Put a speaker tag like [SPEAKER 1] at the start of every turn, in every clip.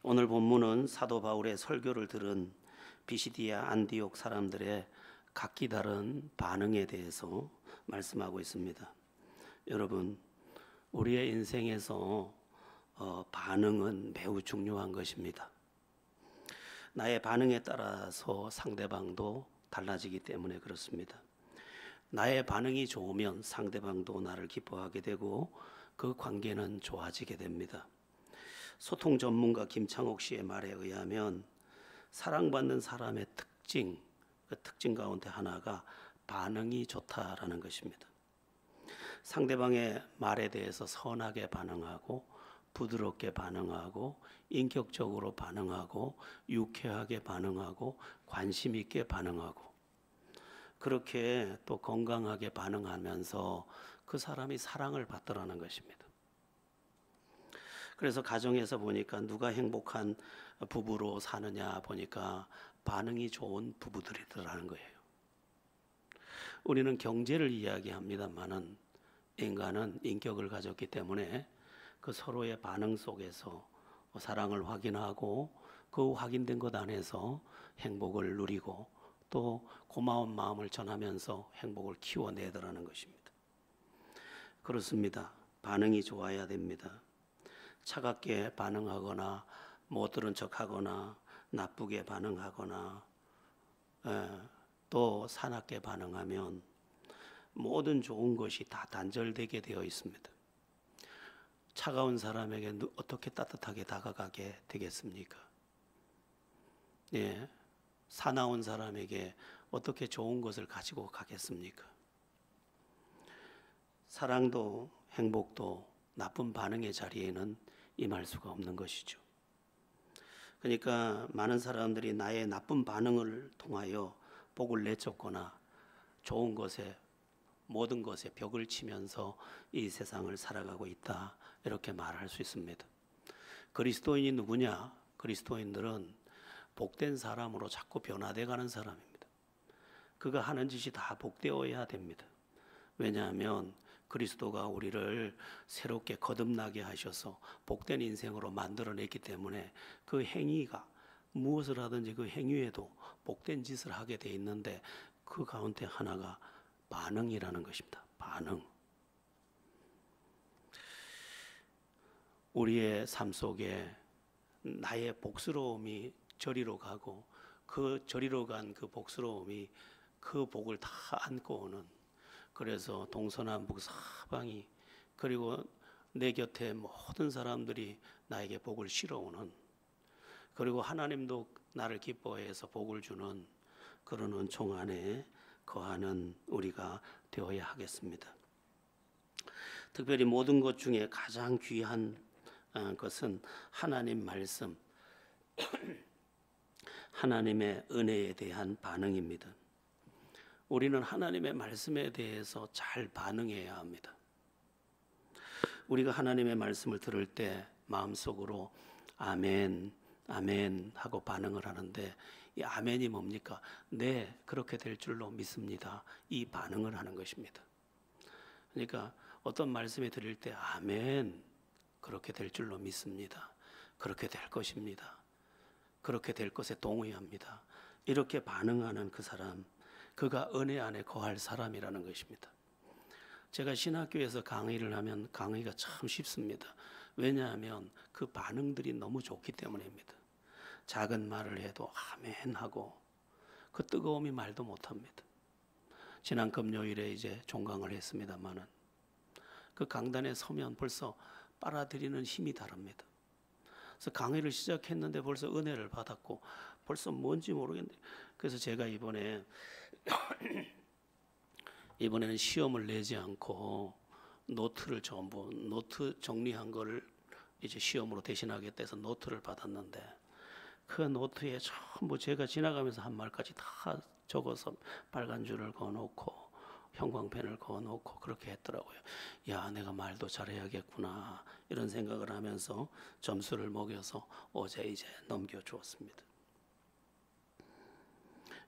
[SPEAKER 1] 오늘 본문은 사도 바울의 설교를 들은 비시디아 안디옥 사람들의 각기 다른 반응에 대해서 말씀하고 있습니다. 여러분, 우리의 인생에서 반응은 매우 중요한 것입니다. 나의 반응에 따라서 상대방도 달라지기 때문에 그렇습니다. 나의 반응이 좋으면 상대방도 나를 기뻐하게 되고 그 관계는 좋아지게 됩니다. 소통 전문가 김창옥 씨의 말에 의하면 사랑받는 사람의 특징, 그 특징 가운데 하나가 반응이 좋다라는 것입니다. 상대방의 말에 대해서 선하게 반응하고 부드럽게 반응하고 인격적으로 반응하고 유쾌하게 반응하고 관심 있게 반응하고 그렇게 또 건강하게 반응하면서 그 사람이 사랑을 받더라는 것입니다. 그래서 가정에서 보니까 누가 행복한 부부로 사느냐 보니까 반응이 좋은 부부들이더라는 거예요. 우리는 경제를 이야기합니다만은 인간은 인격을 가졌기 때문에 그 서로의 반응 속에서 사랑을 확인하고 그 확인된 것 안에서 행복을 누리고 또 고마운 마음을 전하면서 행복을 키워내더라는 것입니다. 그렇습니다. 반응이 좋아야 됩니다. 차갑게 반응하거나 못 들은 척하거나 나쁘게 반응하거나 또 사납게 반응하면 모든 좋은 것이 다 단절되게 되어 있습니다. 차가운 사람에게 어떻게 따뜻하게 다가가게 되겠습니까? 예, 사나운 사람에게 어떻게 좋은 것을 가지고 가겠습니까? 사랑도 행복도 나쁜 반응의 자리에는 임할 수가 없는 것이죠. 그러니까 많은 사람들이 나의 나쁜 반응을 통하여 복을 내쫓거나 좋은 것에 모든 것에 벽을 치면서 이 세상을 살아가고 있다, 이렇게 말할 수 있습니다. 그리스도인이 누구냐? 그리스도인들은 복된 사람으로 자꾸 변화되어가는 사람입니다. 그가 하는 짓이 다 복되어야 됩니다. 왜냐하면 그리스도가 우리를 새롭게 거듭나게 하셔서 복된 인생으로 만들어냈기 때문에 그 행위가 무엇을 하든지 그 행위에도 복된 짓을 하게 돼 있는데 그 가운데 하나가 반응이라는 것입니다. 반응. 우리의 삶 속에 나의 복스러움이 저리로 가고 그 저리로 간 그 복스러움이 그 복을 다 안고 오는, 그래서 동서남북 사방이 그리고 내 곁에 모든 사람들이 나에게 복을 실어오는, 그리고 하나님도 나를 기뻐해서 복을 주는 그런 은총 안에 거하는 우리가 되어야 하겠습니다. 특별히 모든 것 중에 가장 귀한 것은 하나님 말씀, 하나님의 은혜에 대한 반응입니다. 우리는 하나님의 말씀에 대해서 잘 반응해야 합니다. 우리가 하나님의 말씀을 들을 때 마음속으로 아멘, 아멘 하고 반응을 하는데, 이 아멘이 뭡니까? 네, 그렇게 될 줄로 믿습니다. 이 반응을 하는 것입니다. 그러니까 어떤 말씀을 드릴 때 아멘, 그렇게 될 줄로 믿습니다. 그렇게 될 것입니다. 그렇게 될 것에 동의합니다. 이렇게 반응하는 그 사람, 그가 은혜 안에 거할 사람이라는 것입니다. 제가 신학교에서 강의를 하면 강의가 참 쉽습니다. 왜냐하면 그 반응들이 너무 좋기 때문입니다. 작은 말을 해도 아멘 하고 그 뜨거움이 말도 못합니다. 지난 금요일에 이제 종강을 했습니다마는 그 강단에 서면 벌써 빨아들이는 힘이 다릅니다. 그래서 강의를 시작했는데 벌써 은혜를 받았고 벌써 뭔지 모르겠는데, 그래서 제가 이번에는 시험을 내지 않고 노트를 전부 노트 정리한 거를 이제 시험으로 대신하겠다 해서 노트를 받았는데, 그 노트에 전부 제가 지나가면서 한 말까지 다 적어서 빨간 줄을 그어놓고 형광펜을 그어놓고 그렇게 했더라고요. 야, 내가 말도 잘해야겠구나 이런 생각을 하면서 점수를 먹여서 어제 이제 넘겨주었습니다.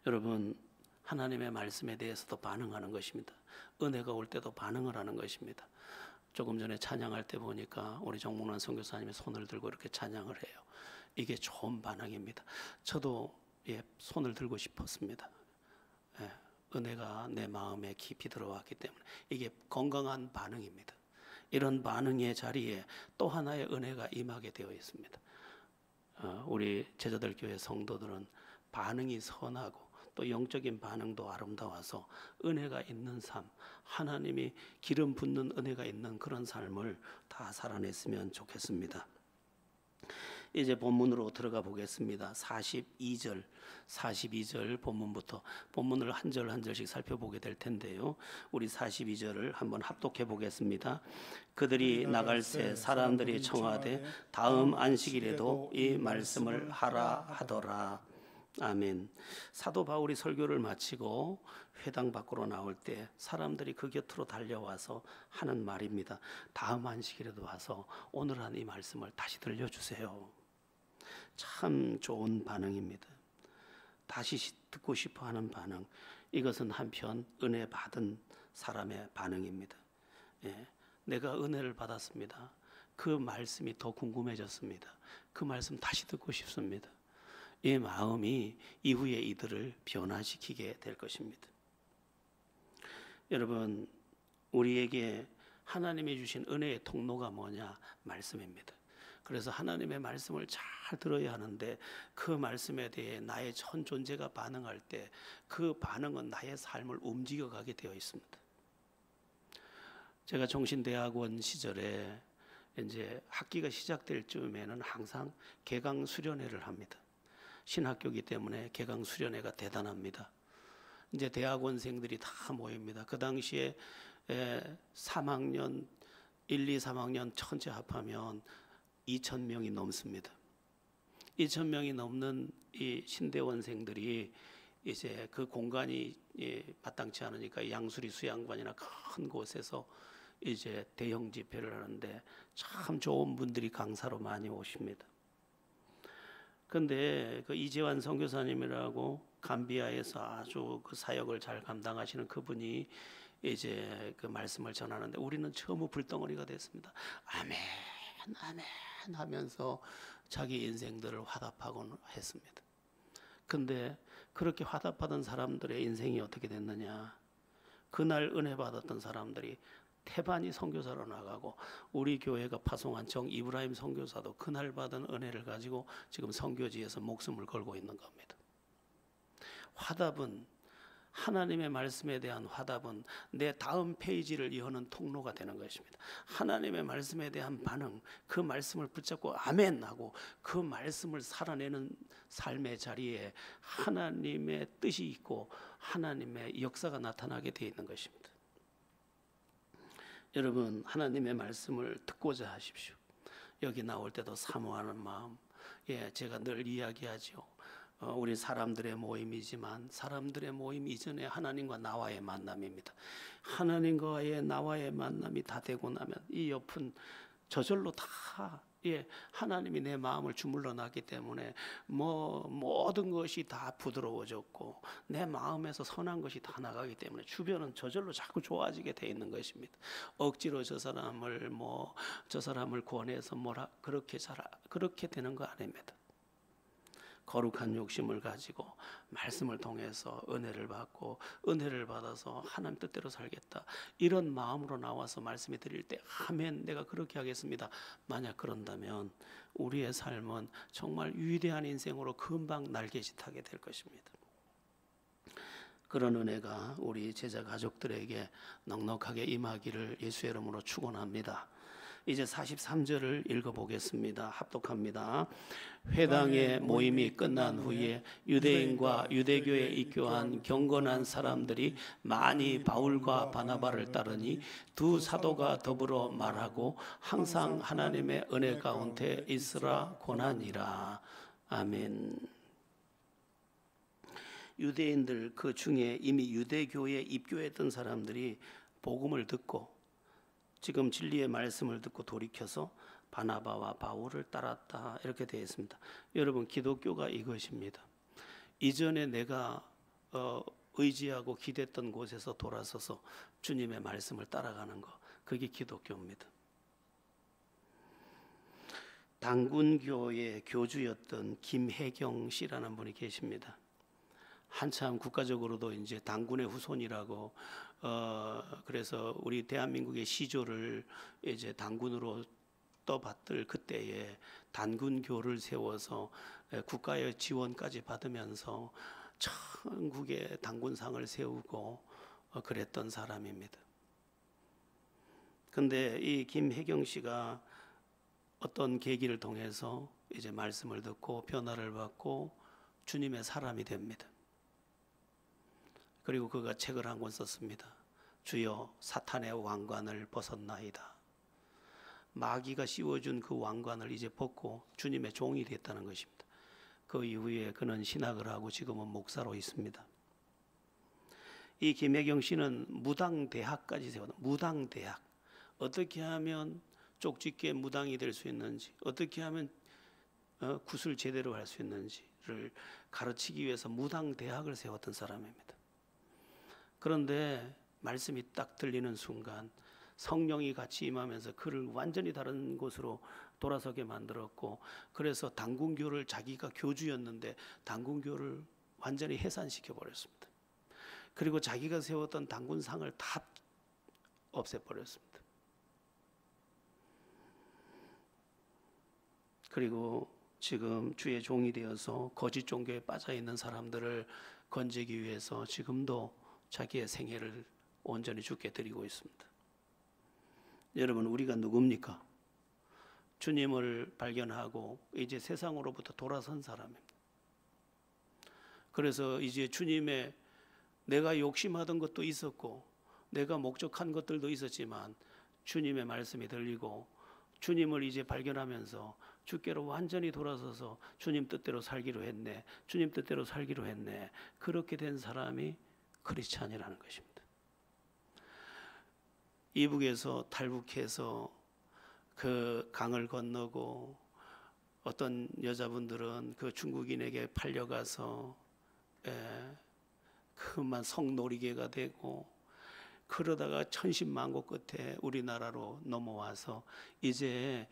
[SPEAKER 1] 여러분, 하나님의 말씀에 대해서도 반응하는 것입니다. 은혜가 올 때도 반응을 하는 것입니다. 조금 전에 찬양할 때 보니까 우리 정몽란 선교사님이 손을 들고 이렇게 찬양을 해요. 이게 좋은 반응입니다. 저도 손을 들고 싶었습니다. 은혜가 내 마음에 깊이 들어왔기 때문에 이게 건강한 반응입니다. 이런 반응의 자리에 또 하나의 은혜가 임하게 되어 있습니다. 우리 제자들 교회 성도들은 반응이 선하고 또 영적인 반응도 아름다워서 은혜가 있는 삶, 하나님이 기름 붓는 은혜가 있는 그런 삶을 다 살아냈으면 좋겠습니다. 이제 본문으로 들어가 보겠습니다. 42절 본문부터 본문을 한 절 한 절씩 살펴보게 될 텐데요. 우리 42절을 한번 합독해 보겠습니다. 그들이 나갈새 사람들이 청하되 다음 안식일에도 이 말씀을 하라 하더라. 아멘. 사도 바울이 설교를 마치고 회당 밖으로 나올 때 사람들이 그 곁으로 달려와서 하는 말입니다. 다음 안식일에도 와서 오늘 한 이 말씀을 다시 들려주세요. 참 좋은 반응입니다. 다시 듣고 싶어 하는 반응. 이것은 한편 은혜 받은 사람의 반응입니다. 내가 은혜를 받았습니다. 그 말씀이 더 궁금해졌습니다. 그 말씀 다시 듣고 싶습니다. 이 마음이 이후에 이들을 변화시키게 될 것입니다. 여러분, 우리에게 하나님이 주신 은혜의 통로가 뭐냐? 말씀입니다. 그래서 하나님의 말씀을 잘 들어야 하는데 그 말씀에 대해 나의 전 존재가 반응할 때 그 반응은 나의 삶을 움직여가게 되어 있습니다. 제가 종신대학원 시절에 이제 학기가 시작될 즈음에는 항상 개강 수련회를 합니다. 신학교이기 때문에 개강 수련회가 대단합니다. 이제 대학원생들이 다 모입니다. 그 당시에 3학년 1, 2, 3학년 전체 합하면 2,000명이 넘습니다. 2,000명이 넘는 이 신대원생들이 이제 그 공간이 마땅치 않으니까 양수리 수양관이나 큰 곳에서 이제 대형 집회를 하는데 참 좋은 분들이 강사로 많이 오십니다. 근데 그 이재환 선교사님이라고 감비아에서 아주 그 사역을 잘 감당하시는 그분이 이제 그 말씀을 전하는데 우리는 처음 불덩어리가 됐습니다. 아멘, 아멘 하면서 자기 인생들을 화답하곤 했습니다. 근데 그렇게 화답받은 사람들의 인생이 어떻게 됐느냐? 그날 은혜 받았던 사람들이 태반이 선교사로 나가고 우리 교회가 파송한 정 이브라임 선교사도 그날 받은 은혜를 가지고 지금 선교지에서 목숨을 걸고 있는 겁니다. 화답은 하나님의 말씀에 대한 화답은 내 다음 페이지를 여는 통로가 되는 것입니다. 하나님의 말씀에 대한 반응, 그 말씀을 붙잡고 아멘 하고 그 말씀을 살아내는 삶의 자리에 하나님의 뜻이 있고 하나님의 역사가 나타나게 되어 있는 것입니다. 여러분, 하나님의 말씀을 듣고자 하십시오. 여기 나올 때도 사모하는 마음, 제가 늘 이야기하죠. 우리 사람들의 모임이지만 사람들의 모임 이전에 하나님과 나와의 만남입니다. 하나님과의 나와의 만남이 다 되고 나면 이 옆은 저절로 다 하나님이 내 마음을 주물러 놨기 때문에 모든 것이 다 부드러워졌고 내 마음에서 선한 것이 다 나가기 때문에 주변은 저절로 자꾸 좋아지게 돼 있는 것입니다. 억지로 저 사람을 권해서 그렇게 되는 거 아닙니다. 거룩한 욕심을 가지고 말씀을 통해서 은혜를 받고 은혜를 받아서 하나님 뜻대로 살겠다 이런 마음으로 나와서 말씀을 드릴 때 아멘 내가 그렇게 하겠습니다. 만약 그런다면 우리의 삶은 정말 위대한 인생으로 금방 날개짓하게 될 것입니다. 그런 은혜가 우리 제자 가족들에게 넉넉하게 임하기를 예수의 이름으로 축원합니다. 이제 43절을 읽어보겠습니다. 합독합니다. 회당의 모임이 끝난 후에 유대인과 유대교에 입교한 경건한 사람들이 많이 바울과 바나바를 따르니 두 사도가 더불어 말하고 항상 하나님의 은혜 가운데 있으라 고나니라. 아멘. 유대인들 그 중에 이미 유대교에 입교했던 사람들이 복음을 듣고 지금 진리의 말씀을 듣고 돌이켜서 바나바와 바울을 따랐다 이렇게 되어 있습니다. 여러분, 기독교가 이것입니다. 이전에 내가 의지하고 기댔던 곳에서 돌아서서 주님의 말씀을 따라가는 것, 그게 기독교입니다. 단군교의 교주였던 김혜경 씨라는 분이 계십니다. 한참 국가적으로도 이제 단군의 후손이라고 그래서 우리 대한민국의 시조를 이제 단군으로 떠받들 그때에 단군교를 세워서 국가의 지원까지 받으면서 전국에 단군상을 세우고 그랬던 사람입니다. 근데 이 김혜경 씨가 어떤 계기를 통해서 이제 말씀을 듣고 변화를 받고 주님의 사람이 됩니다. 그리고 그가 책을 한 권 썼습니다. 주여 사탄의 왕관을 벗었나이다. 마귀가 씌워준 그 왕관을 이제 벗고 주님의 종이 됐다는 것입니다. 그 이후에 그는 신학을 하고 지금은 목사로 있습니다. 이 김혜경 씨는 무당대학까지 세웠다. 무당대학. 어떻게 하면 쪽집게 무당이 될 수 있는지, 어떻게 하면 굿을 제대로 할 수 있는지를 가르치기 위해서 무당대학을 세웠던 사람입니다. 그런데 말씀이 딱 들리는 순간 성령이 같이 임하면서 그를 완전히 다른 곳으로 돌아서게 만들었고, 그래서 단군교를 자기가 교주였는데 단군교를 완전히 해산시켜 버렸습니다. 그리고 자기가 세웠던 단군상을 다 없애버렸습니다. 그리고 지금 주의 종이 되어서 거짓 종교에 빠져 있는 사람들을 건지기 위해서 지금도 자기의 생애를 온전히 주께 드리고 있습니다. 여러분, 우리가 누굽니까? 주님을 발견하고 이제 세상으로부터 돌아선 사람입니다. 그래서 이제 주님의, 내가 욕심하던 것도 있었고 내가 목적한 것들도 있었지만 주님의 말씀이 들리고 주님을 이제 발견하면서 주께로 완전히 돌아서서 주님 뜻대로 살기로 했네, 주님 뜻대로 살기로 했네, 그렇게 된 사람이 크리스찬이라는 것입니다. 이북에서 탈북해서 그 강을 건너고, 어떤 여자분들은 그 중국인에게 팔려가서 그만 성놀이개가 되고, 그러다가 천신만고 끝에 우리나라로 넘어와서 이제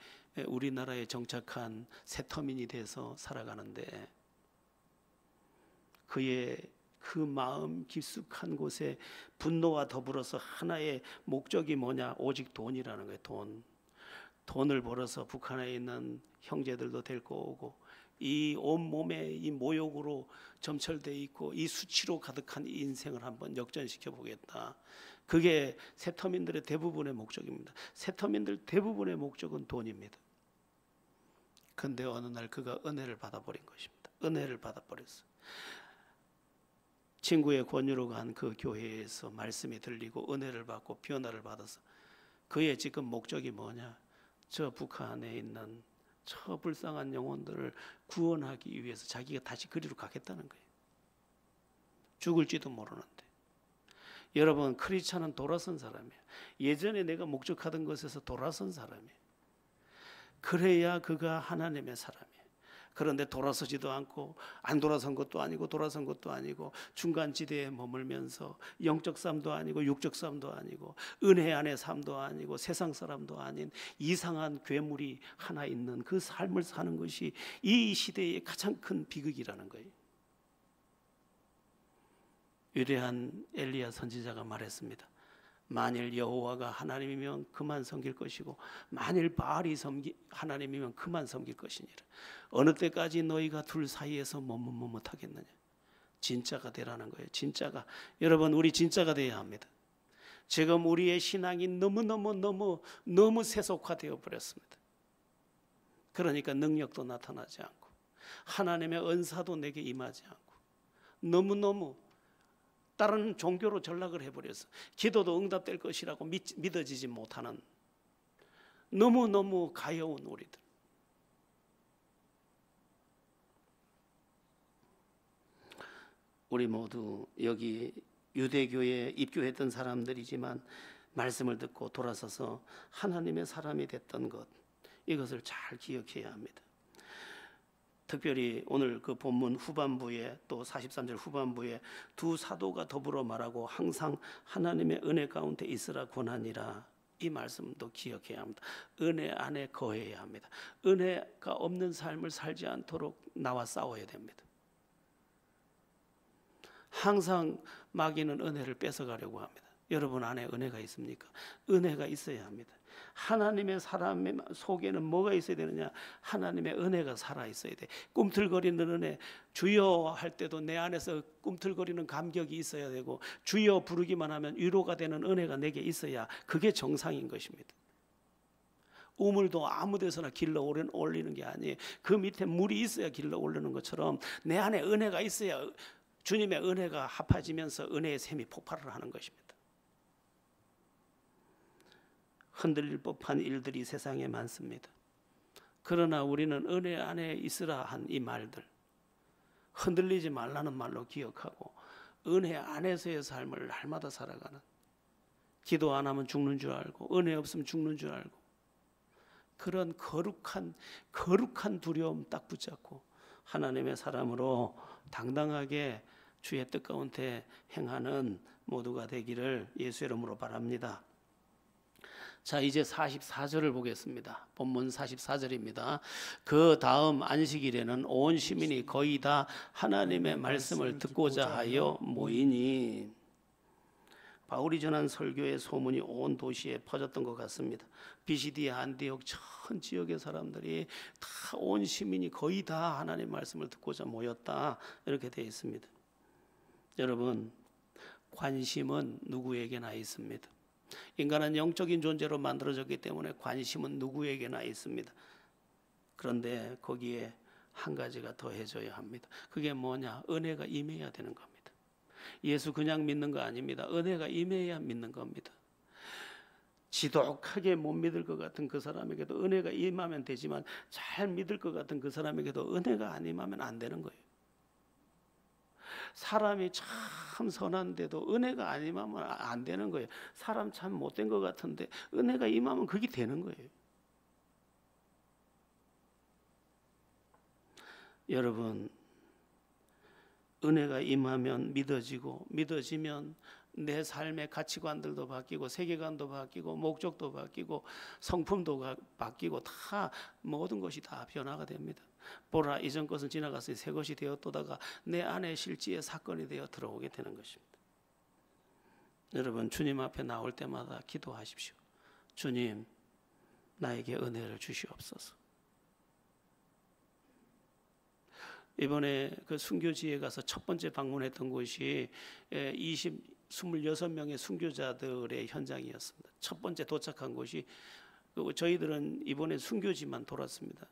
[SPEAKER 1] 우리나라에 정착한 새터민이 돼서 살아가는데, 그의 그 마음 깊숙한 곳에 분노와 더불어서 하나의 목적이 뭐냐? 오직 돈이라는 거예요. 돈을 벌어서 북한에 있는 형제들도 데리고 오고, 이 온몸에 이 모욕으로 점철되어 있고 이 수치로 가득한 이 인생을 한번 역전시켜 보겠다. 그게 새터민들의 대부분의 목적입니다. 새터민들 대부분의 목적은 돈입니다. 그런데 어느 날 그가 은혜를 받아버린 것입니다. 은혜를 받아버렸어요. 친구의 권유로 간 그 교회에서 말씀이 들리고 은혜를 받고 변화를 받아서 그의 지금 목적이 뭐냐? 저 북한에 있는 저 불쌍한 영혼들을 구원하기 위해서 자기가 다시 그리로 가겠다는 거예요. 죽을지도 모르는데. 여러분, 크리스찬은 돌아선 사람이에요. 예전에 내가 목적하던 것에서 돌아선 사람이에요. 그래야 그가 하나님의 사람이에요. 그런데 돌아서지도 않고 안 돌아선 것도 아니고 돌아선 것도 아니고 중간지대에 머물면서 영적 삶도 아니고 육적 삶도 아니고 은혜 안의 삶도 아니고 세상 사람도 아닌 이상한 괴물이 하나 있는 그 삶을 사는 것이 이 시대의 가장 큰 비극이라는 거예요. 위대한 엘리야 선지자가 말했습니다. 만일 여호와가 하나님이면 그만 섬길 것이고 만일 바알이 하나님이면 그만 섬길 것이니라. 어느 때까지 너희가 둘 사이에서 머뭇머뭇하겠느냐. 진짜가 되라는 거예요. 진짜가. 여러분, 우리 진짜가 돼야 합니다. 지금 우리의 신앙이 너무 세속화되어 버렸습니다. 그러니까 능력도 나타나지 않고 하나님의 은사도 내게 임하지 않고 너무너무 다른 종교로 전락을 해버렸어. 기도도 응답될 것이라고 믿어지지 못하는 너무너무 가여운 우리들. 우리 모두 여기 유대교에 입교했던 사람들이지만 말씀을 듣고 돌아서서 하나님의 사람이 됐던 것, 이것을 잘 기억해야 합니다. 특별히 오늘 그 본문 후반부에 또 43절 후반부에 두 사도가 더불어 말하고 항상 하나님의 은혜 가운데 있으라 권하니라. 이 말씀도 기억해야 합니다. 은혜 안에 거해야 합니다. 은혜가 없는 삶을 살지 않도록 나와 싸워야 됩니다. 항상 마귀는 은혜를 뺏어가려고 합니다. 여러분 안에 은혜가 있습니까? 은혜가 있어야 합니다. 하나님의 사람 속에는 뭐가 있어야 되느냐? 하나님의 은혜가 살아있어야 돼. 꿈틀거리는 은혜, 주여 할 때도 내 안에서 꿈틀거리는 감격이 있어야 되고, 주여 부르기만 하면 위로가 되는 은혜가 내게 있어야 그게 정상인 것입니다. 우물도 아무 데서나 길러 올리는 게 아니에요. 그 밑에 물이 있어야 길러 오르는 것처럼 내 안에 은혜가 있어야 주님의 은혜가 합해지면서 은혜의 샘이 폭발을 하는 것입니다. 흔들릴 법한 일들이 세상에 많습니다. 그러나 우리는 은혜 안에 있으라 한 이 말들, 흔들리지 말라는 말로 기억하고 은혜 안에서의 삶을 날마다 살아가는, 기도 안 하면 죽는 줄 알고 은혜 없으면 죽는 줄 알고, 그런 거룩한 두려움 딱 붙잡고 하나님의 사람으로 당당하게 주의 뜻 가운데 행하는 모두가 되기를 예수 이름으로 바랍니다. 자, 이제 44절을 보겠습니다. 본문 44절입니다. 그 다음 안식일에는 온 시민이 거의 다 하나님의 말씀을 듣고자 하여 모이니, 바울이 전한 설교의 소문이 온 도시에 퍼졌던 것 같습니다. 비시디아 안디옥 전 지역의 사람들이 다, 온 시민이 거의 다 하나님의 말씀을 듣고자 모였다, 이렇게 되어 있습니다. 여러분, 관심은 누구에게나 있습니다. 인간은 영적인 존재로 만들어졌기 때문에 관심은 누구에게나 있습니다. 그런데 거기에 한 가지가 더해져야 합니다. 그게 뭐냐? 은혜가 임해야 되는 겁니다. 예수 그냥 믿는 거 아닙니다. 은혜가 임해야 믿는 겁니다. 지독하게 못 믿을 것 같은 그 사람에게도 은혜가 임하면 되지만, 잘 믿을 것 같은 그 사람에게도 은혜가 안 임하면 안 되는 거예요. 사람이 참 선한데도 은혜가 안 임하면 안 되는 거예요. 사람 참 못된 것 같은데 은혜가 임하면 그게 되는 거예요. 여러분, 은혜가 임하면 믿어지고, 믿어지면 내 삶의 가치관들도 바뀌고, 세계관도 바뀌고, 목적도 바뀌고, 성품도 바뀌고, 다 모든 것이 다 변화가 됩니다. 보라, 이전 것은 지나갔으니 새 것이 되었도다가 내 안에 실지의 사건이 되어 들어오게 되는 것입니다. 여러분, 주님 앞에 나올 때마다 기도하십시오. 주님, 나에게 은혜를 주시옵소서. 이번에 그 순교지에 가서 첫 번째 방문했던 곳이 26명의 순교자들의 현장이었습니다. 첫 번째 도착한 곳이, 저희들은 이번에 순교지만 돌았습니다.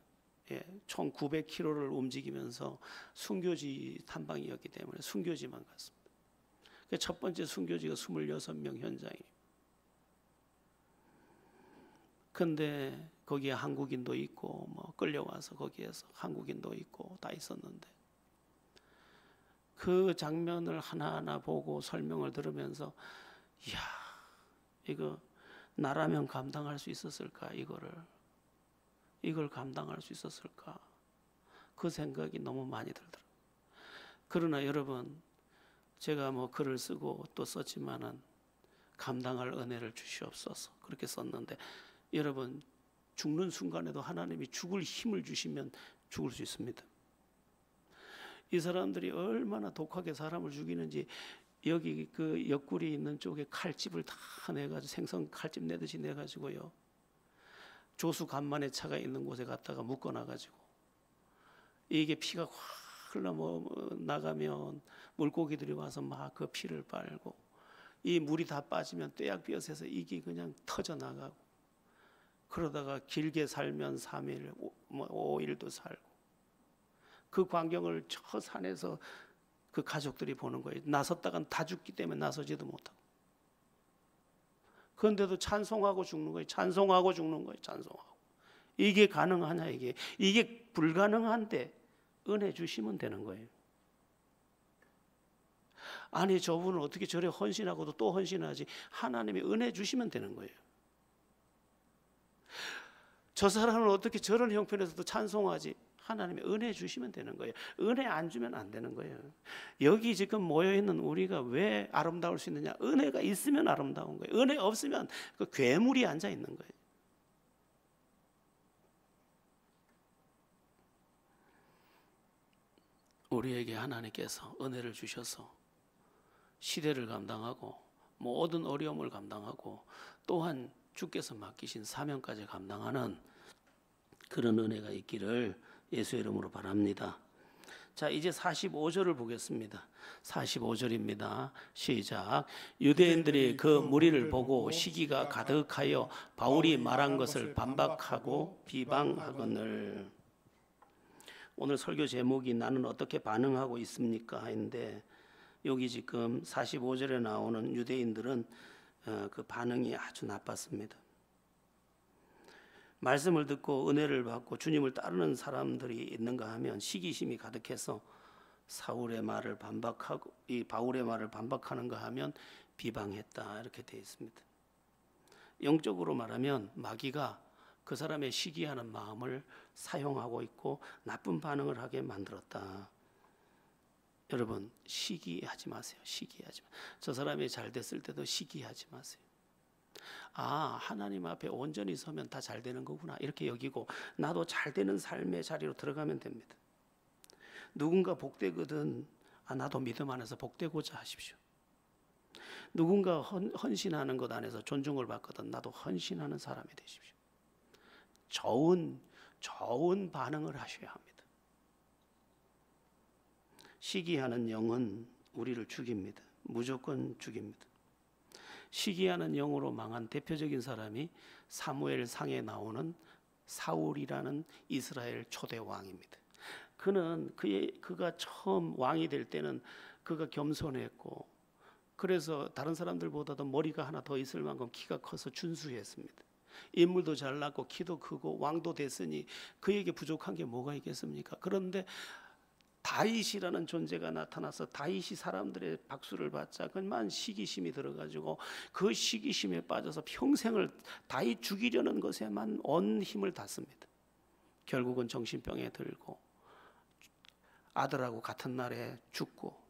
[SPEAKER 1] 총 900km를 움직이면서 순교지 탐방이었기 때문에 순교지만 갔습니다. 첫 번째 순교지가 26명 현장이에요. 근데 거기에 한국인도 있고, 뭐 끌려와서 거기에서 한국인도 있고 다 있었는데, 그 장면을 하나하나 보고 설명을 들으면서, 이야, 이거 나라면 감당할 수 있었을까? 이걸 감당할 수 있었을까? 그 생각이 너무 많이 들더라고요. 그러나 여러분, 제가 뭐 글을 쓰고 또 썼지만은 감당할 은혜를 주시옵소서, 그렇게 썼는데, 여러분, 죽는 순간에도 하나님이 죽을 힘을 주시면 죽을 수 있습니다. 이 사람들이 얼마나 독하게 사람을 죽이는지, 여기 그 옆구리 있는 쪽에 칼집을 다 내가지고, 생선 칼집 내듯이 내가지고요, 조수 간만에 차가 있는 곳에 갔다가 묶어놔가지고, 이게 피가 확 흘러 나가면 물고기들이 와서 막 그 피를 빨고, 이 물이 다 빠지면 떼약볕에서 이게 그냥 터져 나가고, 그러다가 길게 살면 3일, 5일도 살고, 그 광경을 저 산에서 그 가족들이 보는 거예요. 나섰다간 다 죽기 때문에 나서지도 못하고. 그런데도 찬송하고 죽는 거예요. 찬송하고 죽는 거예요. 찬송하고. 이게 가능하냐, 이게 불가능한데 은혜 주시면 되는 거예요. 아니, 저분은 어떻게 저래 헌신하고도 또 헌신하지? 하나님이 은혜 주시면 되는 거예요. 저 사람은 어떻게 저런 형편에서도 찬송하지? 하나님의 은혜 주시면 되는 거예요. 은혜 안 주면 안 되는 거예요. 여기 지금 모여있는 우리가 왜 아름다울 수 있느냐? 은혜가 있으면 아름다운 거예요. 은혜 없으면 그 괴물이 앉아 있는 거예요. 우리에게 하나님께서 은혜를 주셔서 시대를 감당하고 모든 어려움을 감당하고 또한 주께서 맡기신 사명까지 감당하는 그런 은혜가 있기를 예수의 이름으로 바랍니다. 자, 이제 45절을 보겠습니다. 45절입니다. 시작. 유대인들이 그 무리를 보고 시기가 가득하여 바울이 말한 것을 반박하고 비방하거늘. 오늘 설교 제목이 나는 어떻게 반응하고 있습니까? 인데 여기 지금 45절에 나오는 유대인들은 그 반응이 아주 나빴습니다. 말씀을 듣고 은혜를 받고 주님을 따르는 사람들이 있는가 하면 시기심이 가득해서 사울의 말을 반박하고 이 바울의 말을 반박하는가 하면 비방했다, 이렇게 되어 있습니다. 영적으로 말하면 마귀가 그 사람의 시기하는 마음을 사용하고 있고 나쁜 반응을 하게 만들었다. 여러분, 시기하지 마세요. 시기하지 마. 저 사람이 잘 됐을 때도 시기하지 마세요. 아, 하나님 앞에 온전히 서면 다 잘 되는 거구나, 이렇게 여기고 나도 잘 되는 삶의 자리로 들어가면 됩니다. 누군가 복되거든, 아, 나도 믿음 안에서 복되고자 하십시오. 누군가 헌신하는 것 안에서 존중을 받거든, 나도 헌신하는 사람이 되십시오. 좋은 반응을 하셔야 합니다. 시기하는 영은 우리를 죽입니다. 무조건 죽입니다. 시기하는 영으로 망한 대표적인 사람이 사무엘상에 나오는 사울이라는 이스라엘 초대 왕입니다. 그가 처음 왕이 될 때는 그가 겸손했고, 그래서 다른 사람들보다도 머리가 하나 더 있을 만큼 키가 커서 준수했습니다. 인물도 잘났고 키도 크고 왕도 됐으니 그에게 부족한 게 뭐가 있겠습니까? 그런데 다윗이라는 존재가 나타나서 다윗이 사람들의 박수를 받자 그만 시기심이 들어가지고 그 시기심에 빠져서 평생을 다윗 죽이려는 것에만 온 힘을 닿습니다. 결국은 정신병에 들고 아들하고 같은 날에 죽고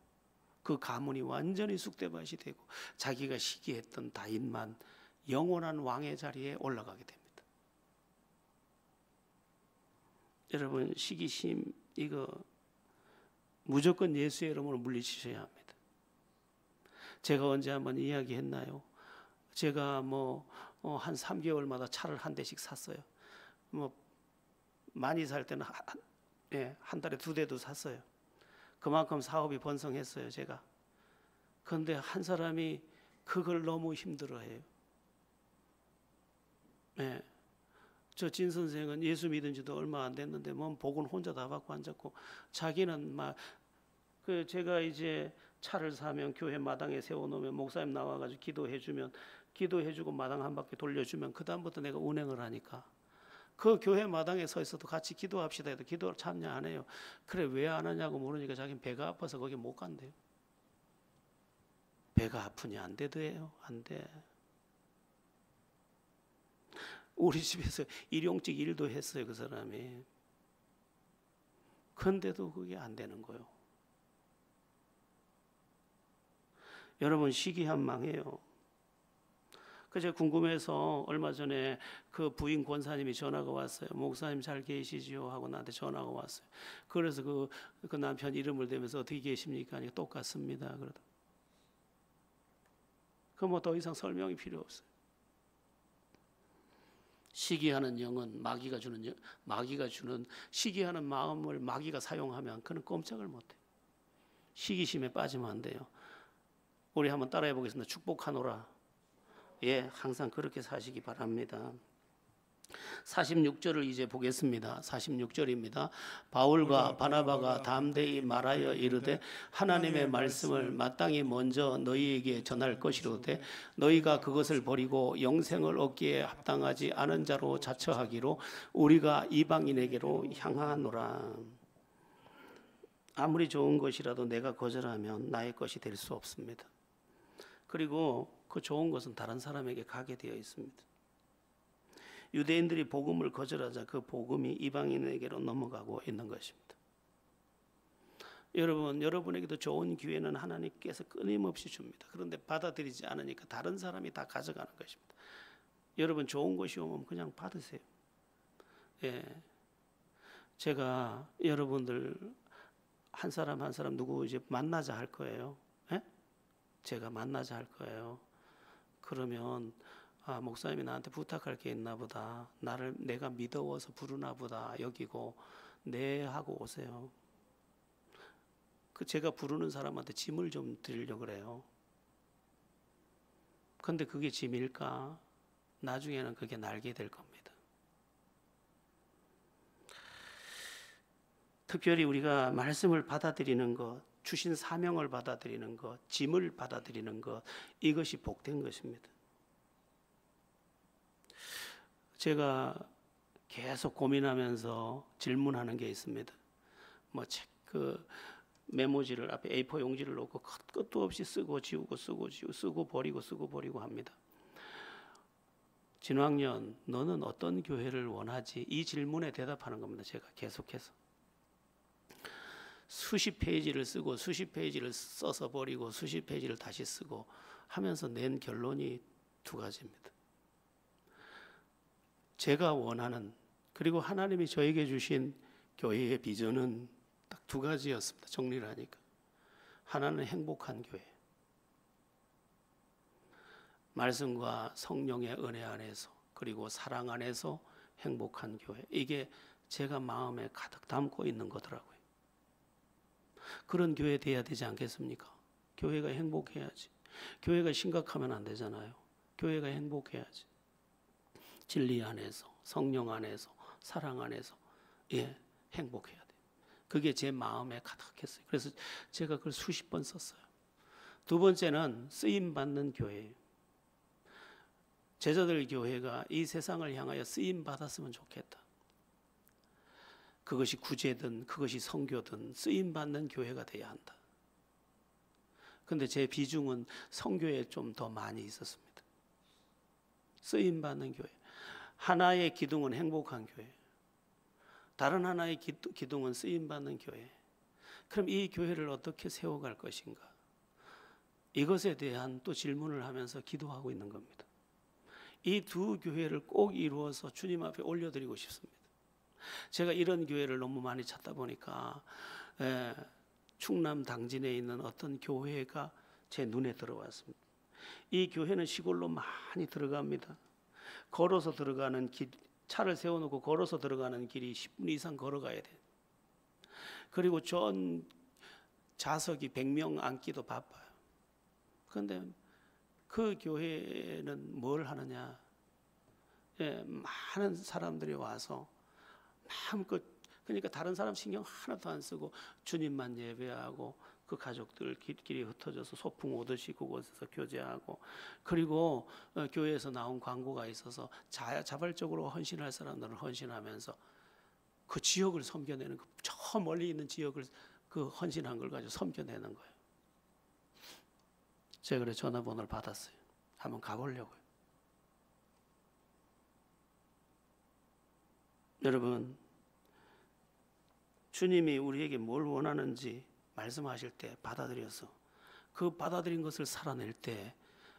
[SPEAKER 1] 그 가문이 완전히 쑥대밭이 되고 자기가 시기했던 다윗만 영원한 왕의 자리에 올라가게 됩니다. 여러분, 시기심 이거 무조건 예수의 이름으로 물리치셔야 합니다. 제가 언제 한번 이야기했나요? 제가 한 3개월마다 차를 한 대씩 샀어요. 많이 살 때는 한 달에 2대도 샀어요. 그만큼 사업이 번성했어요, 제가. 그런데 한 사람이 그걸 너무 힘들어해요. 저 진 선생은 예수 믿은 지도 얼마 안 됐는데 복은 혼자 다 받고 앉았고, 자기는 제가 이제 차를 사면 교회 마당에 세워놓으면 목사님 나와가지고 기도해주고 마당 한 바퀴 돌려주면 그 다음부터 내가 운행을 하니까 그 교회 마당에 서 있어도 같이 기도합시다 해도 기도를 참여 안 해요. 그래, 왜 안 하냐고 물으니까 자기는 배가 아파서 거기 못 간대요. 배가 아프냐? 안 되대요. 안 돼. 우리 집에서 일용직 일도 했어요, 그 사람이. 그런데도 그게 안 되는 거예요. 여러분, 시기한 망해요. 제가 궁금해서 얼마 전에 그 부인 권사님이 전화가 왔어요. 목사님 잘 계시지요? 하고 나한테 전화가 왔어요. 그래서 그 남편 이름을 대면서 어떻게 계십니까? 하니까 똑같습니다. 그러다. 더 이상 설명이 필요 없어요. 시기하는 영은 마귀가 주는 시기하는 마음을 마귀가 사용하면 그는 꼼짝을 못해요. 시기심에 빠지면 안 돼요. 우리 한번 따라해 보겠습니다. 축복하노라. 항상 그렇게 사시기 바랍니다. 46절을 이제 보겠습니다. 46절입니다. 바울과 바나바가 담대히 말하여 이르되 하나님의 말씀을 마땅히 먼저 너희에게 전할 것이로되 너희가 그것을 버리고 영생을 얻기에 합당하지 않은 자로 자처하기로 우리가 이방인에게로 향하노라. 아무리 좋은 것이라도 내가 거절하면 나의 것이 될 수 없습니다. 그리고 그 좋은 것은 다른 사람에게 가게 되어 있습니다. 유대인들이 복음을 거절하자 그 복음이 이방인에게로 넘어가고 있는 것입니다. 여러분, 여러분에게도 좋은 기회는 하나님께서 끊임없이 줍니다. 그런데 받아들이지 않으니까 다른 사람이 다 가져가는 것입니다. 여러분, 좋은 것이 오면 그냥 받으세요. 예, 제가 여러분들 한 사람 한 사람 누구 이제 만나자 할 거예요. 예? 제가 만나자 할 거예요. 그러면 목사님이 나한테 부탁할 게 있나 보다. 내가 믿어워서 부르나 보다 여기고 네 하고 오세요. 제가 부르는 사람한테 짐을 좀 드리려고 그래요. 근데 그게 짐일까? 나중에는 그게 날게 될 겁니다. 특별히 우리가 말씀을 받아들이는 것, 주신 사명을 받아들이는 것, 짐을 받아들이는 것, 이것이 복된 것입니다. 제가 계속 고민하면서 질문하는 게 있습니다. 메모지를 앞에 A4 용지를 놓고 끝도 없이 쓰고 지우고 쓰고 지우고 쓰고 버리고 합니다. 진학년, 너는 어떤 교회를 원하지? 이 질문에 대답하는 겁니다. 제가 계속해서 수십 페이지를 쓰고 수십 페이지를 써서 버리고 수십 페이지를 다시 쓰고 하면서 낸 결론이 두 가지입니다. 제가 원하는, 그리고 하나님이 저에게 주신 교회의 비전은 딱 두 가지였습니다. 정리를 하니까. 하나는 행복한 교회, 말씀과 성령의 은혜 안에서 그리고 사랑 안에서 행복한 교회, 이게 제가 마음에 가득 담고 있는 거더라고요. 그런 교회 돼야 되지 않겠습니까? 교회가 행복해야지. 교회가 심각하면 안 되잖아요. 교회가 행복해야지. 진리 안에서, 성령 안에서, 사랑 안에서 행복해야 돼요. 그게 제 마음에 가득했어요. 그래서 제가 그걸 수십 번 썼어요. 두 번째는 쓰임받는 교회예요. 제자들 교회가 이 세상을 향하여 쓰임받았으면 좋겠다. 그것이 구제든 그것이 선교든 쓰임받는 교회가 돼야 한다. 그런데 제 비중은 선교에 좀 더 많이 있었습니다. 쓰임받는 교회. 하나의 기둥은 행복한 교회, 다른 하나의 기둥은 쓰임받는 교회. 그럼 이 교회를 어떻게 세워갈 것인가? 이것에 대한 또 질문을 하면서 기도하고 있는 겁니다. 이 두 교회를 꼭 이루어서 주님 앞에 올려드리고 싶습니다. 제가 이런 교회를 너무 많이 찾다 보니까 충남 당진에 있는 어떤 교회가 제 눈에 들어왔습니다. 이 교회는 시골로 많이 들어갑니다. 걸어서 들어가는 길, 차를 세워놓고 걸어서 들어가는 길이 10분 이상 걸어가야 돼요. 그리고 전 좌석이 100명 앉기도 바빠요. 그런데 그 교회는 뭘 하느냐? 많은 사람들이 와서 마음껏, 그러니까 다른 사람 신경 하나도 안 쓰고 주님만 예배하고 그 가족들끼리 흩어져서 소풍 오듯이 그곳에서 교제하고, 그리고 교회에서 나온 광고가 있어서 자발적으로 헌신할 사람들은 헌신하면서 그 지역을 섬겨내는, 저 멀리 있는 지역을 그 헌신한 걸 가지고 섬겨내는 거예요. 제가 그래 전화번호를 받았어요. 한번 가보려고요. 여러분, 주님이 우리에게 뭘 원하는지 말씀하실 때 받아들여서 그 받아들인 것을 살아낼 때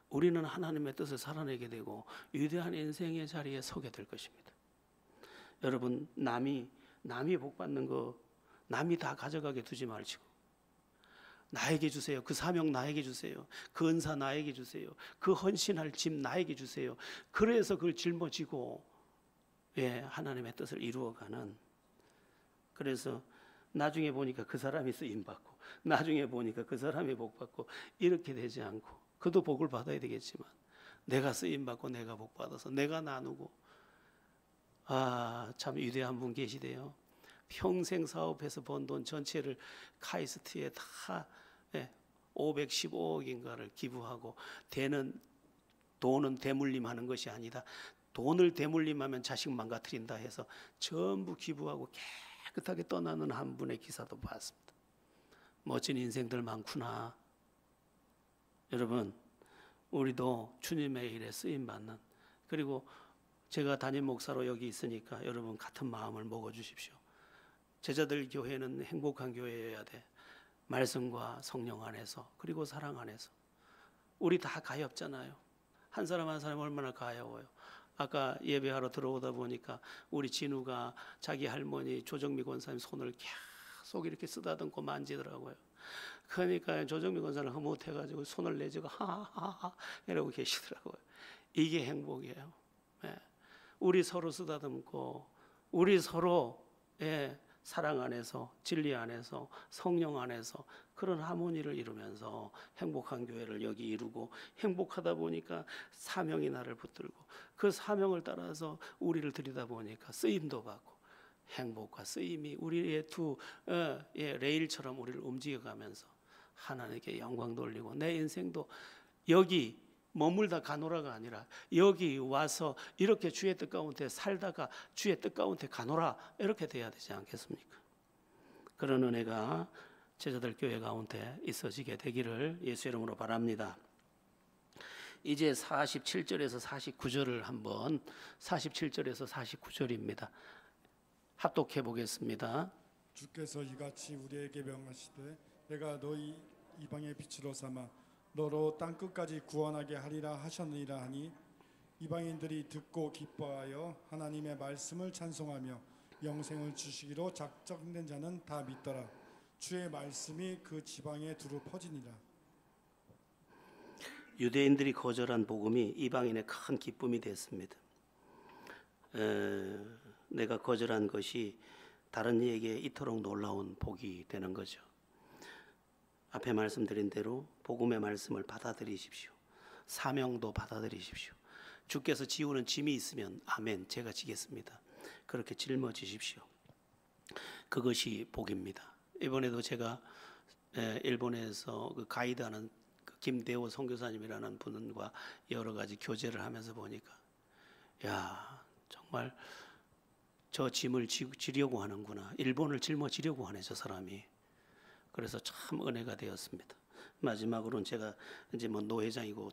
[SPEAKER 1] 우리는 하나님의 뜻을 살아내게 되고 위대한 인생의 자리에 서게 될 것입니다. 여러분, 남이 복 받는 거 남이 다 가져가게 두지 말시고 나에게 주세요. 그 사명 나에게 주세요. 그 은사 나에게 주세요. 그 헌신할 짐 나에게 주세요. 그래서 그걸 짊어지고 하나님의 뜻을 이루어가는, 그래서 나중에 보니까 그 사람이 쓰임받고 나중에 보니까 그 사람이 복받고 이렇게 되지 않고, 그도 복을 받아야 되겠지만 내가 쓰임받고 내가 복받아서 내가 나누고. 참 위대한 분 계시대요. 평생 사업해서 번 돈 전체를 카이스트에 다 515억인가를 기부하고, 돈은 대물림하는 것이 아니다, 돈을 대물림하면 자식 망가뜨린다 해서 전부 기부하고 깨끗하게 떠나는 한 분의 기사도 봤습니다. 멋진 인생들 많구나. 여러분, 우리도 주님의 일에 쓰임받는, 그리고 제가 담임 목사로 여기 있으니까 여러분 같은 마음을 먹어주십시오. 제자들 교회는 행복한 교회여야 돼. 말씀과 성령 안에서, 그리고 사랑 안에서. 우리 다 가엾잖아요. 한 사람 한 사람 얼마나 가여워요. 아까 예배하러 들어오다 보니까 우리 진우가 자기 할머니 조정미 권사님 손을 계속 이렇게 쓰다듬고 만지더라고요. 그러니까 조정미 권사를 흐뭇해가지고 손을 내지고 하하하 이러고 계시더라고요. 이게 행복이에요. 예. 우리 서로 쓰다듬고 우리 서로 사랑 안에서, 진리 안에서, 성령 안에서 그런 하모니를 이루면서 행복한 교회를 여기 이루고, 행복하다 보니까 사명이 나를 붙들고 그 사명을 따라서 우리를 들이다 보니까 쓰임도 받고, 행복과 쓰임이 우리의 두 레일처럼 우리를 움직여가면서 하나님께 영광 돌리고, 내 인생도 여기 머물다 가노라가 아니라 여기 와서 이렇게 주의 뜻 가운데 살다가 주의 뜻 가운데 가노라, 이렇게 돼야 되지 않겠습니까? 그런 은혜가 제자들 교회 가운데 있어지게 되기를 예수 이름으로 바랍니다. 이제 47절에서 49절을 한번, 47절에서 49절입니다. 합독해 보겠습니다.
[SPEAKER 2] 주께서 이같이 우리에게 명하시되 내가 너희 이방의 빛으로 삼아 너로 땅끝까지 구원하게 하리라 하셨느니라 하니, 이방인들이 듣고 기뻐하여 하나님의 말씀을 찬송하며 영생을 주시기로 작정된 자는 다 믿더라. 주의 말씀이 그 지방에 두루 퍼지니라.
[SPEAKER 1] 유대인들이 거절한 복음이 이방인의 큰 기쁨이 됐습니다. 내가 거절한 것이 다른 이에게 이토록 놀라운 복이 되는 거죠. 앞에 말씀드린 대로 복음의 말씀을 받아들이십시오. 사명도 받아들이십시오. 주께서 지우는 짐이 있으면 아멘, 제가 지겠습니다. 그렇게 짊어지십시오. 그것이 복입니다. 이번에도 제가 일본에서 그 가이드하는 김대호 선교사님이라는 분과 여러 가지 교제를 하면서 보니까, 야, 정말 저 짐을 지려고 하는구나. 일본을 짊어지려고 하네, 저 사람이. 그래서 참 은혜가 되었습니다. 마지막으로는 제가 이제 뭐 노회장이고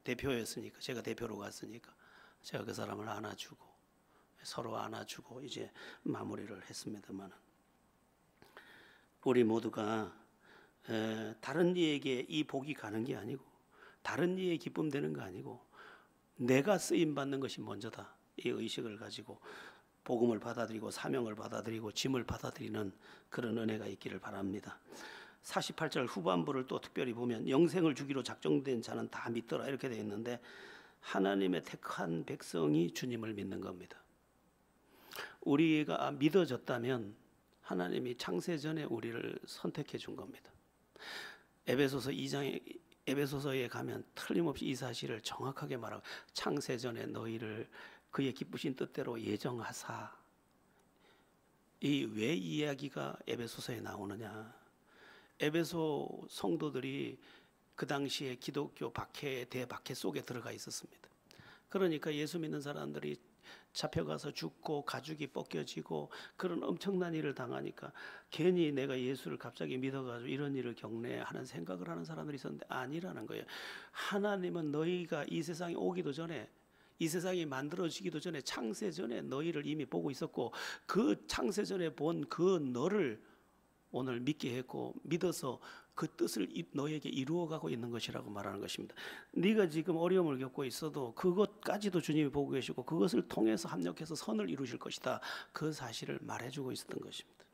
[SPEAKER 1] 대표였으니까, 제가 대표로 갔으니까 제가 그 사람을 안아주고 서로 안아주고 이제 마무리를 했습니다만, 우리 모두가 다른 이에게 이 복이 가는 게 아니고, 다른 이의 기쁨 되는 거 아니고, 내가 쓰임 받는 것이 먼저다, 이 의식을 가지고 복음을 받아들이고 사명을 받아들이고 짐을 받아들이는 그런 은혜가 있기를 바랍니다. 48절 후반부를 또 특별히 보면 영생을 주기로 작정된 자는 다 믿더라, 이렇게 되어 있는데, 하나님의 택한 백성이 주님을 믿는 겁니다. 우리가 믿어졌다면 하나님이 창세전에 우리를 선택해 준 겁니다. 에베소서 2장에, 에베소서에 가면 틀림없이 이 사실을 정확하게 말하고, 창세전에 너희를 그의 기쁘신 뜻대로 예정하사. 이 왜 이야기가 에베소서에 나오느냐? 에베소 성도들이 그 당시에 기독교 박해, 대박해 속에 들어가 있었습니다. 그러니까 예수 믿는 사람들이 잡혀가서 죽고 가죽이 벗겨지고 그런 엄청난 일을 당하니까, 괜히 내가 예수를 갑자기 믿어가지고 이런 일을 경내하는 생각을 하는 사람들이 있었는데, 아니라는 거예요. 하나님은 너희가 이 세상에 오기도 전에, 이 세상이 만들어지기도 전에, 창세전에 너희를 이미 보고 있었고, 그 창세전에 본 그 너를 오늘 믿게 했고, 믿어서 그 뜻을 너에게 이루어가고 있는 것이라고 말하는 것입니다. 네가 지금 어려움을 겪고 있어도 그것까지도 주님이 보고 계시고, 그것을 통해서 합력해서 선을 이루실 것이다, 그 사실을 말해주고 있었던 것입니다.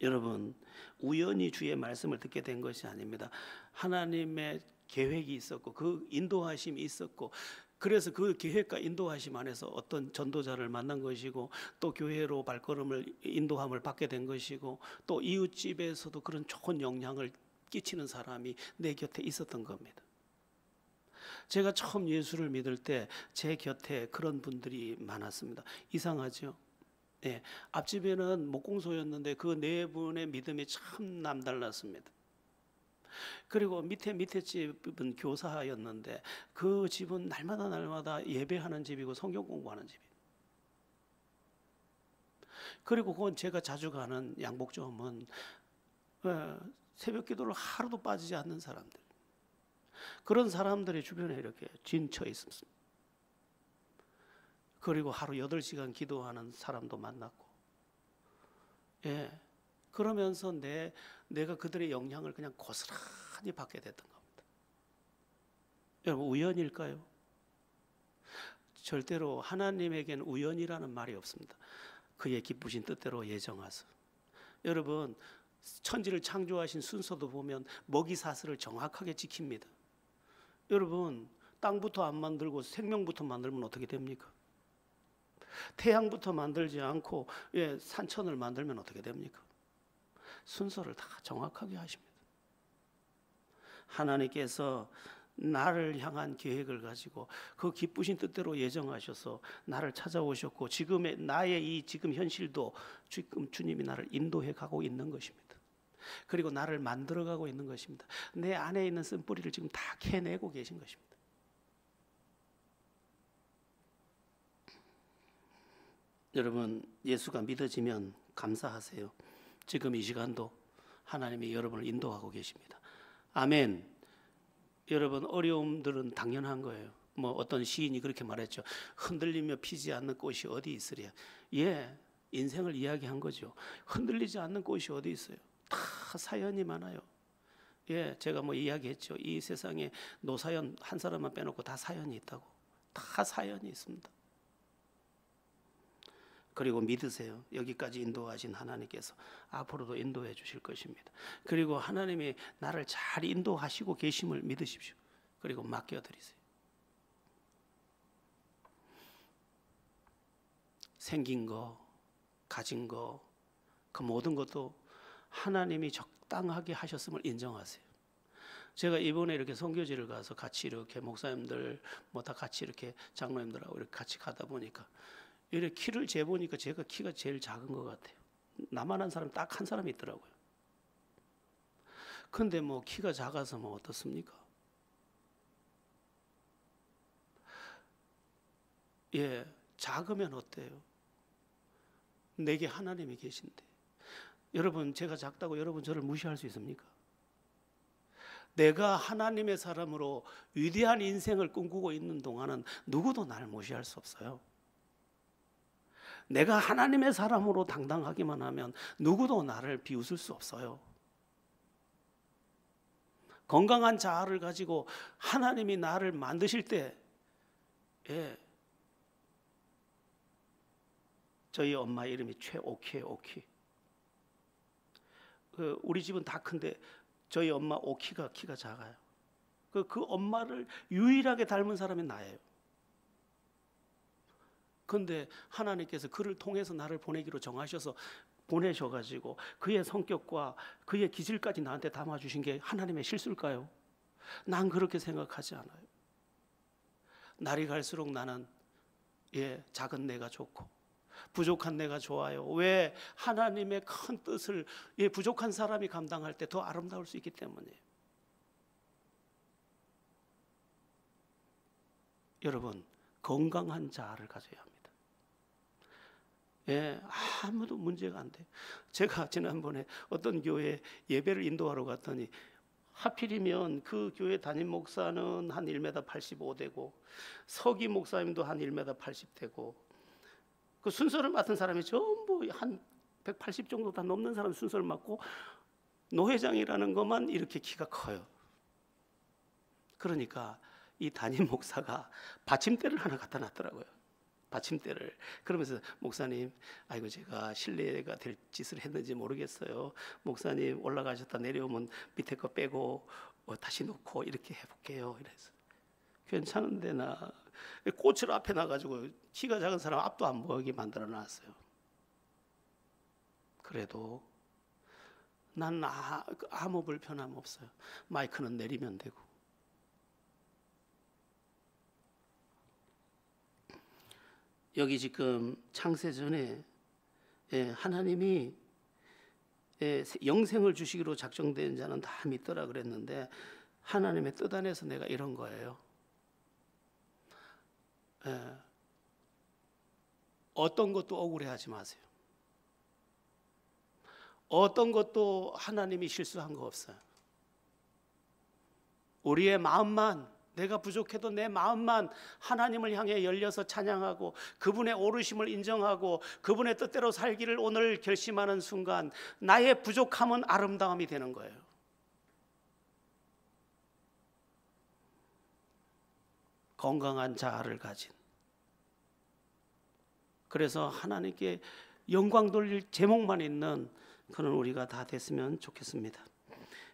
[SPEAKER 1] 여러분, 우연히 주의 말씀을 듣게 된 것이 아닙니다. 하나님의 계획이 있었고, 그 인도하심이 있었고, 그래서 그 계획과 인도하심 안에서 어떤 전도자를 만난 것이고, 또 교회로 발걸음을 인도함을 받게 된 것이고, 또 이웃집에서도 그런 좋은 영향을 끼치는 사람이 내 곁에 있었던 겁니다. 제가 처음 예수를 믿을 때 제 곁에 그런 분들이 많았습니다. 이상하죠? 네, 앞집에는 목공소였는데 그 네 분의 믿음이 참 남달랐습니다. 그리고 밑에 집은 교사였는데 그 집은 날마다 예배하는 집이고 성경 공부하는 집이에요. 그리고 그건 제가 자주 가는 양복점은 새벽 기도를 하루도 빠지지 않는 사람들, 그런 사람들이 주변에 이렇게 진쳐 있었습니다. 그리고 하루 8시간 기도하는 사람도 만났고, 예, 그러면서 내가 그들의 영향을 그냥 고스란히 받게 됐던 겁니다. 여러분, 우연일까요? 절대로 하나님에게는 우연이라는 말이 없습니다. 그의 기쁘신 뜻대로 예정하사. 여러분, 천지를 창조하신 순서도 보면 먹이 사슬을 정확하게 지킵니다. 여러분, 땅부터 안 만들고 생명부터 만들면 어떻게 됩니까? 태양부터 만들지 않고 산천을 만들면 어떻게 됩니까? 순서를 다 정확하게 하십니다. 하나님께서 나를 향한 계획을 가지고 그 기쁘신 뜻대로 예정하셔서 나를 찾아오셨고, 지금의 나의 이 지금 현실도 지금 주님이 나를 인도해 가고 있는 것입니다. 그리고 나를 만들어 가고 있는 것입니다. 내 안에 있는 쓴뿌리를 지금 다 캐내고 계신 것입니다. 여러분, 예수가 믿어지면 감사하세요. 지금 이 시간도 하나님이 여러분을 인도하고 계십니다. 아멘. 여러분, 어려움들은 당연한 거예요. 어떤 시인이 그렇게 말했죠. 흔들리며 피지 않는 꽃이 어디 있으랴. 예, 인생을 이야기한 거죠. 흔들리지 않는 꽃이 어디 있어요? 다 사연이 많아요. 예, 제가 이야기했죠. 이 세상에 노사연 한 사람만 빼놓고 다 사연이 있다고. 다 사연이 있습니다. 그리고 믿으세요. 여기까지 인도하신 하나님께서 앞으로도 인도해 주실 것입니다. 그리고 하나님이 나를 잘 인도하시고 계심을 믿으십시오. 그리고 맡겨드리세요. 생긴 거, 가진 거, 그 모든 것도 하나님이 적당하게 하셨음을 인정하세요. 제가 이번에 이렇게 선교지를 가서 같이 이렇게 목사님들 다 같이 이렇게 장로님들하고 이렇게 같이 가다 보니까 이렇게 키를 재보니까 제가 키가 제일 작은 것 같아요. 나만한 사람 딱 한 사람이 있더라고요. 근데 키가 작아서 어떻습니까? 예, 작으면 어때요? 내게 하나님이 계신데. 여러분, 제가 작다고 여러분 저를 무시할 수 있습니까? 내가 하나님의 사람으로 위대한 인생을 꿈꾸고 있는 동안은 누구도 나를 무시할 수 없어요. 내가 하나님의 사람으로 당당하기만 하면 누구도 나를 비웃을 수 없어요. 건강한 자아를 가지고 하나님이 나를 만드실 때, 저희 엄마 이름이 최오키예요. 오키. 우리 집은 다 큰데 저희 엄마 오키가 키가 작아요. 그 엄마를 유일하게 닮은 사람이 나예요. 그런데 하나님께서 그를 통해서 나를 보내기로 정하셔서 보내셔가지고 그의 성격과 그의 기질까지 나한테 담아주신 게 하나님의 실수일까요? 난 그렇게 생각하지 않아요. 날이 갈수록 나는 작은 내가 좋고 부족한 내가 좋아요. 왜? 하나님의 큰 뜻을 부족한 사람이 감당할 때 더 아름다울 수 있기 때문이에요. 여러분, 건강한 자아를 가져야 합니다. 아무도 문제가 안 돼요. 제가 지난번에 어떤 교회 예배를 인도하러 갔더니 하필이면 그 교회 담임 목사는 한 1m 85되고 서기 목사님도 한 1m 80되고 그 순서를 맡은 사람이 전부 한 180 정도 다 넘는 사람 순서를 맡고 노회장이라는 것만 이렇게 키가 커요. 그러니까 이 담임 목사가 받침대를 하나 갖다 놨더라고요. 받침대를. 그러면서 목사님, 아이고 제가 실례가 될 짓을 했는지 모르겠어요. 목사님 올라가셨다 내려오면 밑에 거 빼고 다시 놓고 이렇게 해볼게요. 이래서 괜찮은데 나 꽃을 앞에 놔가지고 키가 작은 사람 앞도 안 보이게 만들어 놨어요. 그래도 난 아무 불편함 없어요. 마이크는 내리면 되고. 여기 지금 창세전에 하나님이 영생을 주시기로 작정된 자는 다 믿더라 그랬는데 하나님의 뜻 안에서 내가 이런 거예요. 어떤 것도 억울해하지 마세요. 어떤 것도 하나님이 실수한 거 없어요. 우리의 마음만 내가 부족해도 내 마음만 하나님을 향해 열려서 찬양하고 그분의 오르심을 인정하고 그분의 뜻대로 살기를 오늘 결심하는 순간 나의 부족함은 아름다움이 되는 거예요. 건강한 자아를 가진, 그래서 하나님께 영광 돌릴 제목만 있는 그런 우리가 다 됐으면 좋겠습니다.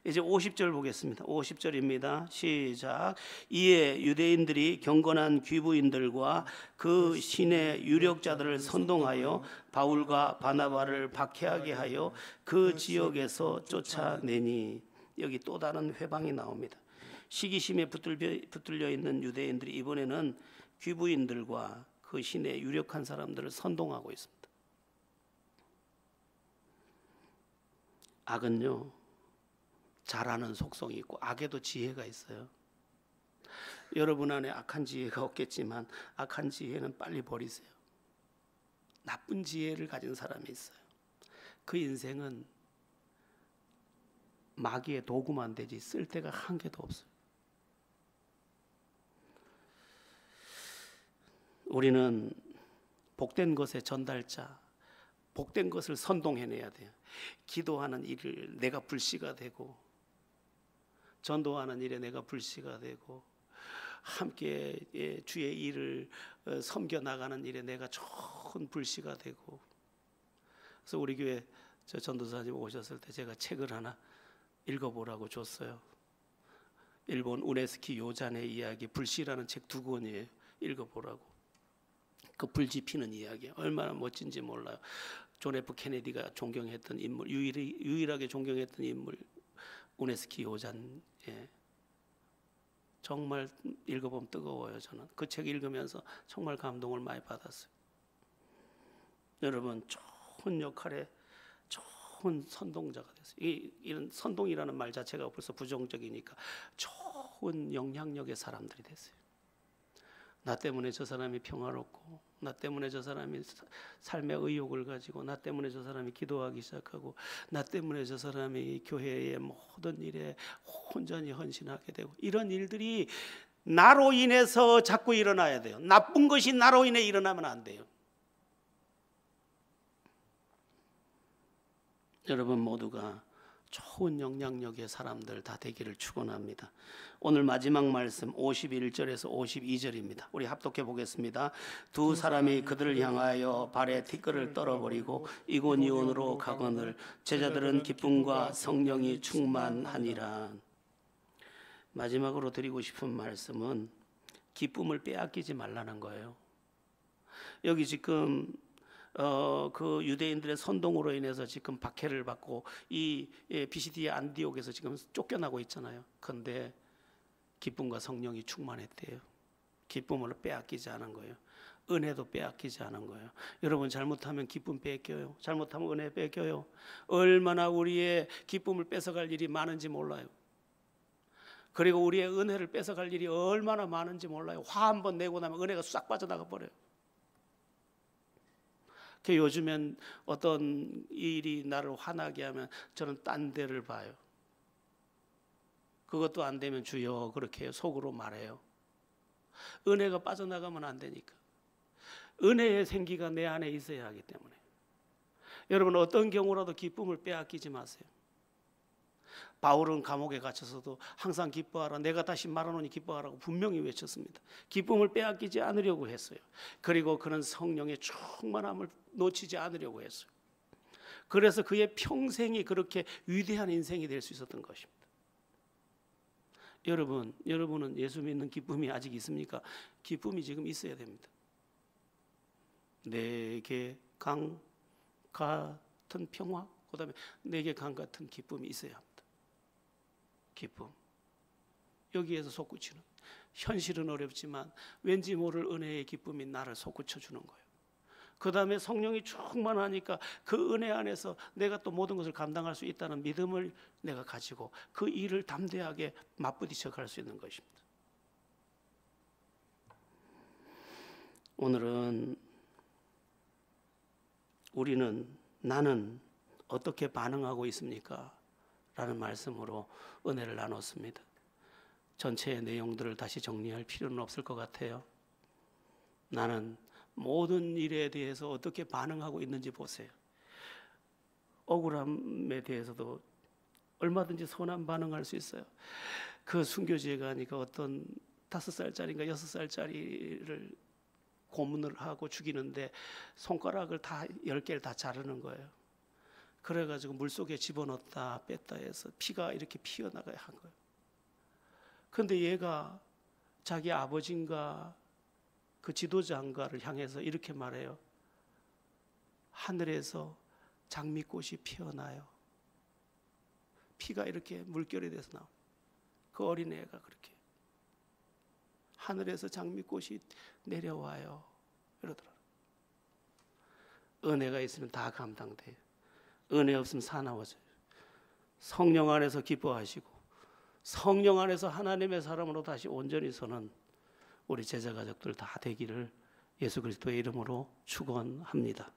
[SPEAKER 1] 이제 50절 보겠습니다. 50절입니다. 시작. 이에 유대인들이 경건한 귀부인들과 그 신의 유력자들을 선동하여 바울과 바나바를 박해하게 하여 그 지역에서 쫓아내니, 여기 또 다른 회방이 나옵니다. 시기심에 붙들려 있는 유대인들이 이번에는 귀부인들과 그 신의 유력한 사람들을 선동하고 있습니다. 악은요, 잘하는 속성이 있고 악에도 지혜가 있어요. 여러분 안에 악한 지혜가 없겠지만 악한 지혜는 빨리 버리세요. 나쁜 지혜를 가진 사람이 있어요. 그 인생은 마귀의 도구만 되지 쓸 데가 한 개도 없어요. 우리는 복된 것의 전달자, 복된 것을 선동해내야 돼요. 기도하는 일을 내가 불씨가 되고, 전도하는 일에 내가 불씨가 되고, 함께 주의 일을 섬겨 나가는 일에 내가 좋은 불씨가 되고. 그래서 우리 교회 저 전도사님 오셨을 때 제가 책을 하나 읽어보라고 줬어요. 일본 우네스키 요잔의 이야기, 불씨라는 책 2권이에요. 읽어보라고. 그 불지 피는 이야기 얼마나 멋진지 몰라요. 존 F 케네디가 존경했던 인물, 유일하게 존경했던 인물, 우네스키 요잔. 정말 읽어보면 뜨거워요. 저는 그 책 읽으면서 정말 감동을 많이 받았어요. 여러분, 좋은 역할에 좋은 선동자가 됐어요. 이런 선동이라는 말 자체가 벌써 부정적이니까 좋은 영향력의 사람들이 됐어요. 나 때문에 저 사람이 평화롭고, 나 때문에 저 사람이 삶의 의욕을 가지고, 나 때문에 저 사람이 기도하기 시작하고, 나 때문에 저 사람이 교회의 모든 일에 온전히 헌신하게 되고, 이런 일들이 나로 인해서 자꾸 일어나야 돼요. 나쁜 것이 나로 인해 일어나면 안 돼요. 여러분 모두가 좋은 영향력의 사람들 다 되기를 축원합니다. 오늘 마지막 말씀 51절에서 52절입니다. 우리 합독해 보겠습니다. 두 사람이 그들을 향하여 발에 티끌을 떨어버리고 이곤이온으로 가거늘 제자들은 기쁨과 성령이 충만하니라. 마지막으로 드리고 싶은 말씀은 기쁨을 빼앗기지 말라는 거예요. 여기 지금 그 유대인들의 선동으로 인해서 지금 박해를 받고 이 비시디아 안디옥에서 지금 쫓겨나고 있잖아요. 그런데 기쁨과 성령이 충만했대요. 기쁨을 빼앗기지 않은 거예요. 은혜도 빼앗기지 않은 거예요. 여러분, 잘못하면 기쁨 뺏겨요. 잘못하면 은혜 뺏겨요. 얼마나 우리의 기쁨을 뺏어갈 일이 많은지 몰라요. 그리고 우리의 은혜를 뺏어갈 일이 얼마나 많은지 몰라요. 화 한 번 내고 나면 은혜가 싹 빠져나가 버려요. 요즘엔 어떤 일이 나를 화나게 하면 저는 딴 데를 봐요. 그것도 안 되면 주여 그렇게 해요. 속으로 말해요. 은혜가 빠져나가면 안 되니까. 은혜의 생기가 내 안에 있어야 하기 때문에. 여러분, 어떤 경우라도 기쁨을 빼앗기지 마세요. 바울은 감옥에 갇혀서도 항상 기뻐하라, 내가 다시 말하노니 기뻐하라고 분명히 외쳤습니다. 기쁨을 빼앗기지 않으려고 했어요. 그리고 그는 성령의 충만함을 놓치지 않으려고 했어요. 그래서 그의 평생이 그렇게 위대한 인생이 될 수 있었던 것입니다. 여러분은 예수 믿는 기쁨이 아직 있습니까? 기쁨이 지금 있어야 됩니다. 내게 강 같은 평화, 그 다음에 내게 강 같은 기쁨이 있어야 합니다. 기쁨. 여기에서 솟구치는, 현실은 어렵지만 왠지 모를 은혜의 기쁨이 나를 솟구쳐 주는 거예요. 그 다음에 성령이 충만하니까 그 은혜 안에서 내가 또 모든 것을 감당할 수 있다는 믿음을 내가 가지고 그 일을 담대하게 맞부딪혀 갈 수 있는 것입니다. 오늘은 나는 어떻게 반응하고 있습니까? 라는 말씀으로 은혜를 나눴습니다. 전체의 내용들을 다시 정리할 필요는 없을 것 같아요. 나는 모든 일에 대해서 어떻게 반응하고 있는지 보세요. 억울함에 대해서도 얼마든지 선한 반응할 수 있어요. 그 순교지에 가니까 어떤 5살짜리인가 6살짜리를 고문을 하고 죽이는데 손가락을 다 10개를 다 자르는 거예요. 그래가지고 물속에 집어넣었다 뺐다 해서 피가 이렇게 피어나가야 한 거예요. 그런데 얘가 자기 아버지인가 그 지도자인가를 향해서 이렇게 말해요. 하늘에서 장미꽃이 피어나요. 피가 이렇게 물결이 돼서 나와요. 그 어린애가 그렇게 하늘에서 장미꽃이 내려와요. 이러더라고요. 은혜가 있으면 다 감당돼요. 은혜 없으면 사나워져요. 성령 안에서 기뻐하시고 성령 안에서 하나님의 사람으로 다시 온전히 서는 우리 제자 가족들 다 되기를 예수 그리스도의 이름으로 축원합니다.